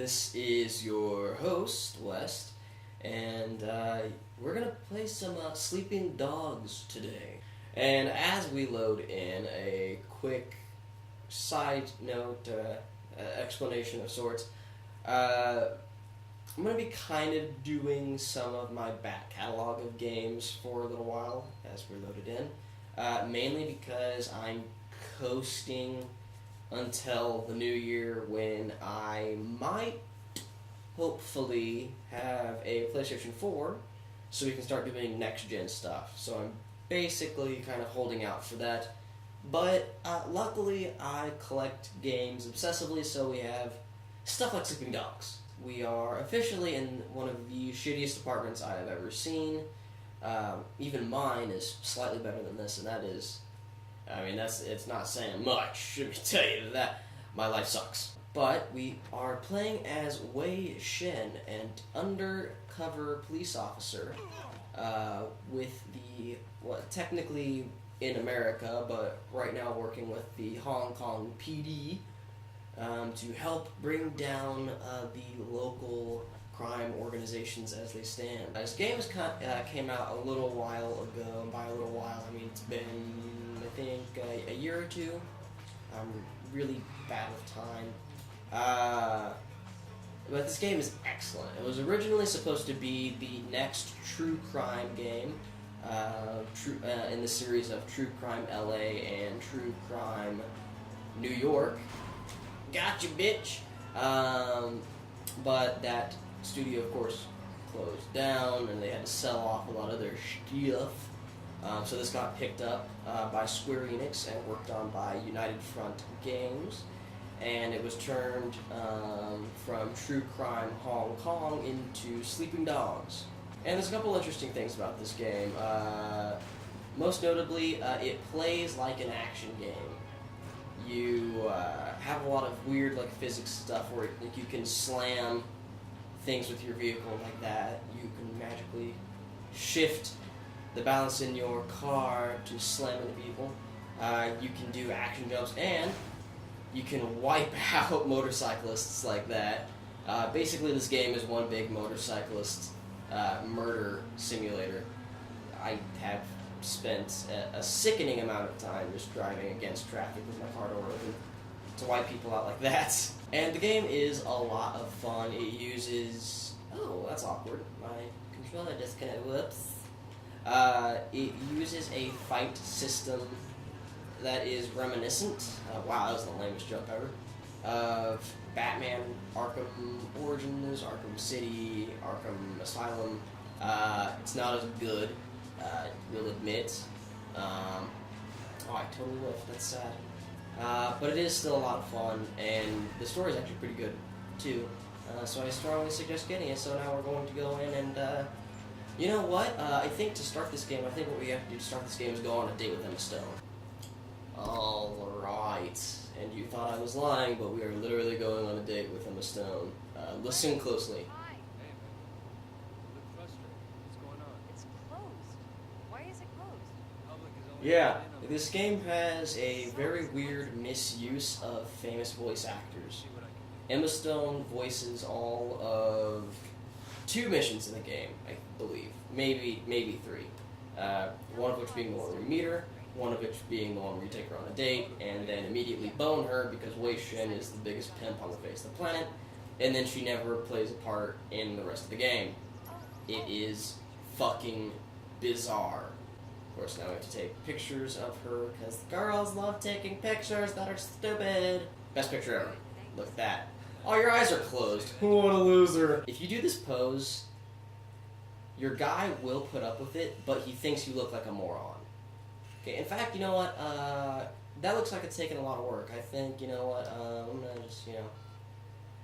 This is your host, West, and we're going to play some Sleeping Dogs today. And as we load in, a quick side note, explanation of sorts, I'm going to be kind of doing some of my back catalog of games for a little while as we're loaded in, mainly because I'm coasting until the new year when I might hopefully have a PlayStation 4 so we can start doing next-gen stuff. So I'm basically kind of holding out for that. But luckily I collect games obsessively, so we have stuff like Sleeping Dogs. We are officially in one of the shittiest apartments I have ever seen. Even mine is slightly better than this, and that is... it's not saying much, let me tell you that. My life sucks. But we are playing as Wei Shen, an undercover police officer, with the, technically in America, but right now working with the Hong Kong PD, to help bring down the local crime organizations as they stand. This game came out a little while ago, and by a little while I mean it's been, I think, a year or two. I'm really bad with time. But this game is excellent. It was originally supposed to be the next true crime game in the series of True Crime LA and True Crime New York. Gotcha, bitch! But that studio, of course, closed down, and they had to sell off a lot of their stuff. So this got picked up by Square Enix and worked on by United Front Games, and it was turned from True Crime Hong Kong into Sleeping Dogs. And there's a couple interesting things about this game. Most notably, it plays like an action game. You have a lot of weird physics stuff where you can slam things with your vehicle like that. You can magically shift the balance in your car to slam into people. You can do action jumps, and you can wipe out motorcyclists like that. Basically, this game is one big motorcyclist murder simulator. I have spent a sickening amount of time just driving against traffic with my car door open to wipe people out like that. And the game is a lot of fun. It uses... Oh, that's awkward. My controller disconnected. Whoops. It uses a fight system that is reminiscent, wow, that was the lamest joke ever, of Batman Arkham Origins, Arkham City, Arkham Asylum. It's not as good, we'll admit. Oh, I totally whiffed, that's sad. But it is still a lot of fun, and the story is actually pretty good, too. So I strongly suggest getting it. So now we're going to go in and, you know what? I think to start this game, what we have to do to start this game is go on a date with Emma Stone. Alright. And you thought I was lying, but we are literally going on a date with Emma Stone. Listen closely. Hi. Hey, man. You look frustrated. What's going on? It's closed. Why is it closed? Public is only Yeah, letting in on this game has a very weird misuse of famous voice actors. See what I can do. Emma Stone voices all of 2 missions in the game, I believe. Maybe 3. One of which being the one where you meet her, one of which being the one where you take her on a date, and then immediately bone her because Wei Shen is the biggest pimp on the face of the planet, and then she never plays a part in the rest of the game. It is fucking bizarre. Of course, now we have to take pictures of her because girls love taking pictures that are stupid. Best picture ever. Look at that. Oh, your eyes are closed. What a loser. If you do this pose, your guy will put up with it, but he thinks you look like a moron. Okay, in fact, you know what? That looks like it's taking a lot of work. I think, you know what? I'm gonna just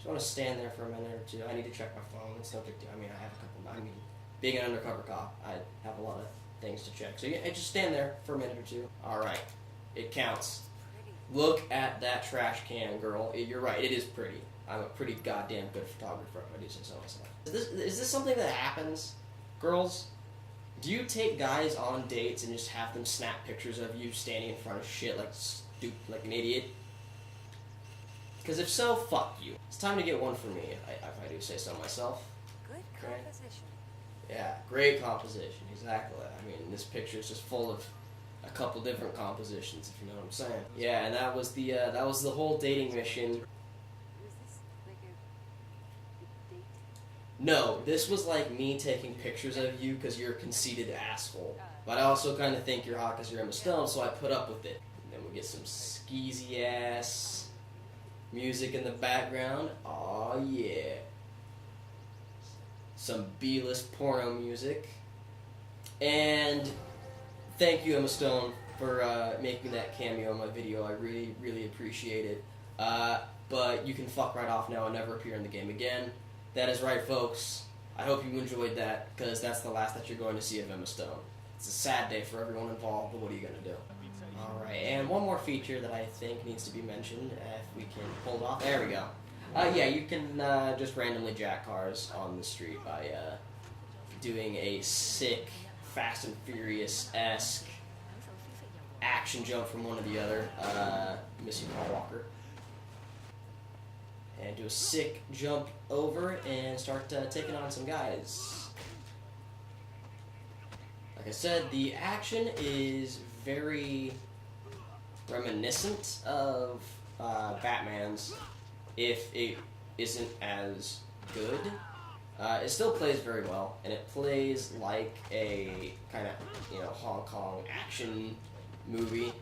want to stand there for a minute or two. I need to check my phone. It's no big deal. I have a couple. Being an undercover cop, I have a lot of things to check. So yeah, just stand there for a minute or two. All right, it counts. Look at that trash can, girl. You're right. It is pretty. I'm a pretty goddamn good photographer, if I do say so myself. Is this something that happens, girls? Do you take guys on dates and just have them snap pictures of you standing in front of shit like an idiot? Because if so, fuck you. It's time to get one for me, if I do say so myself. Good Okay. composition. Yeah, great composition, exactly. I mean, this picture is just full of a couple different compositions, if you know what I'm saying. Yeah, and that was the whole dating mission. Was this like a date? No, this was like me taking pictures of you because you're a conceited asshole. But I also kind of think you're hot because you're Emma Stone, so I put up with it. And then we get some skeezy ass music in the background. Aw, yeah. Some B-list porno music. And thank you, Emma Stone, for making that cameo in my video. I really, really appreciate it. But you can fuck right off now and never appear in the game again. That is right, folks. I hope you enjoyed that, because that's the last that you're going to see of Emma Stone. It's a sad day for everyone involved, but what are you going to do? Alright, and one more feature that I think needs to be mentioned, if we can pull it off. There we go. Yeah, you can just randomly jack cars on the street by doing a sick, Fast and Furious-esque action jump from one to the other. Missing Paul Walker. And do a sick jump over and start taking on some guys. Like I said, the action is very reminiscent of Batman's, if it isn't as good. It still plays very well, and it plays like a kind of, Hong Kong action movie.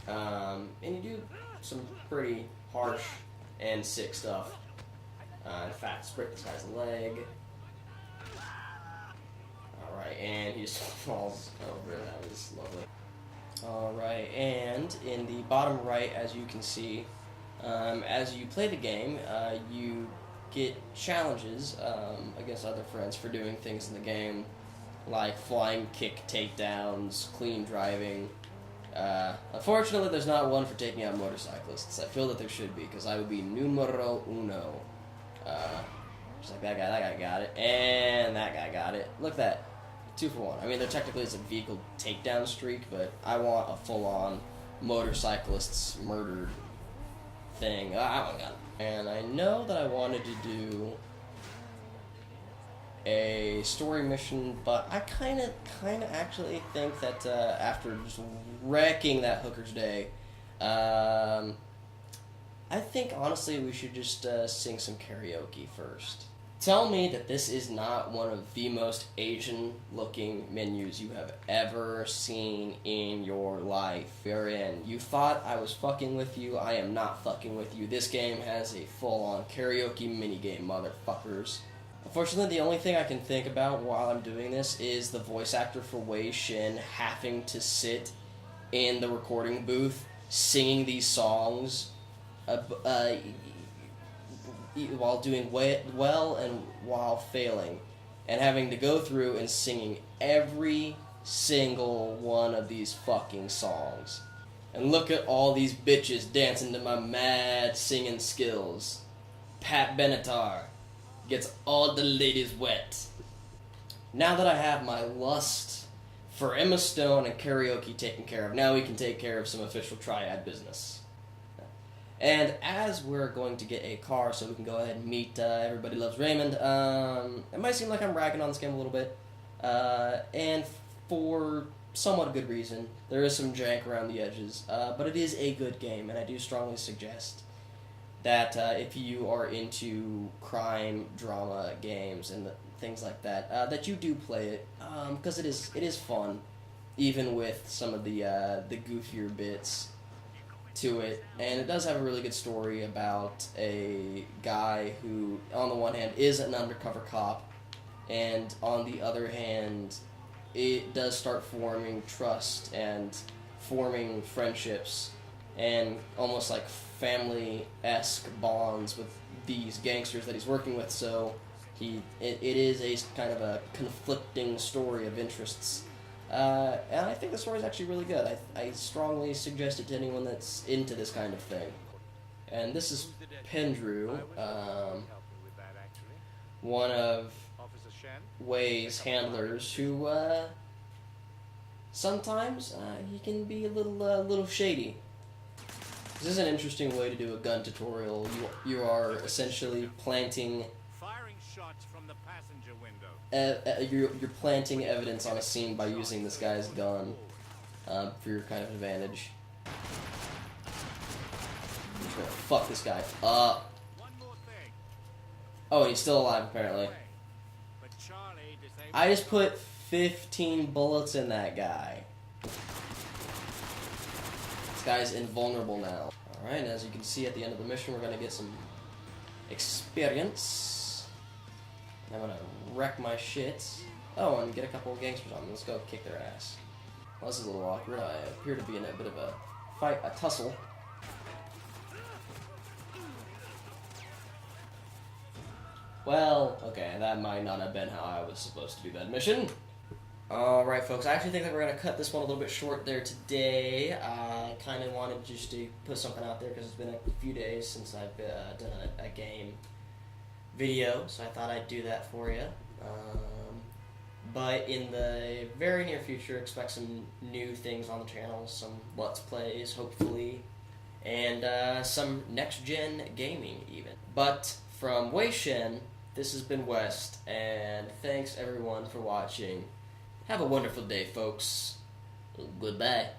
And you do some pretty harsh and sick stuff. In fact, break this guy's leg. Alright, and he just falls over. That was lovely. Alright, and in the bottom right, as you can see, as you play the game, you get challenges against other friends for doing things in the game, like flying kick takedowns, clean driving. Unfortunately, there's not one for taking out motorcyclists. I feel that there should be, because I would be numero uno. Just like that guy got it, and that guy got it. Look at that. 2 for 1. I mean, there technically is a vehicle takedown streak, but I want a full-on motorcyclists murdered thing. I want got it. And I know that I wanted to do a story mission, but I kind of actually think that after just wrecking that hooker's day, I think honestly we should just sing some karaoke first. Tell me that this is not one of the most Asian-looking menus you have ever seen in your life. You're in. You thought I was fucking with you. I am not fucking with you. This game has a full-on karaoke minigame, motherfuckers. Unfortunately, the only thing I can think about while I'm doing this is the voice actor for Wei Shin having to sit in the recording booth singing these songs while doing well and while failing, and having to go through and singing every single one of these fucking songs. And look at all these bitches dancing to my mad singing skills. Pat Benatar gets all the ladies wet. Now that I have my lust for Emma Stone and karaoke taken care of, now we can take care of some official Triad business. And as we're going to get a car so we can go ahead and meet Everybody Loves Raymond, it might seem like I'm ragging on this game a little bit, and for somewhat good reason. There is some jank around the edges, but it is a good game, and I do strongly suggest that if you are into crime, drama games, and things like that, that you do play it, because it is fun, even with some of the goofier bits to it. And it does have a really good story about a guy who, on the one hand, is an undercover cop, and on the other hand, it does start forming trust and forming friendships and almost like family-esque bonds with these gangsters that he's working with. So it is a kind of a conflicting story of interests. And I think the story is actually really good. I strongly suggest it to anyone that's into this kind of thing. And this is Pendrew, one of Wei's handlers, who sometimes he can be a little shady. This is an interesting way to do a gun tutorial. You are essentially planting. Firing shots from the passenger window. You're planting evidence on a scene by using this guy's gun for your kind of advantage. I'm just gonna fuck this guy up. One more thing. Oh, he's still alive apparently. But Charlie disabled. I just put 15 bullets in that guy. This guy's invulnerable now. Alright, and as you can see at the end of the mission, we're gonna get some experience. I'm gonna wreck my shit. Oh, and get a couple of gangsters on them. Let's go kick their ass. Well, this is a little awkward. I appear to be in a bit of a fight, a tussle. Well, okay, that might not have been how I was supposed to do that mission. Alright, folks, I actually think that we're going to cut this one a little bit short there today. I kind of wanted just to put something out there because it's been a few days since I've done a game video, so I thought I'd do that for you. But in the very near future, expect some new things on the channel, some Let's Plays, hopefully, and some next-gen gaming, even. But from Wei Shen, this has been West, and thanks everyone for watching. Have a wonderful day, folks. Goodbye.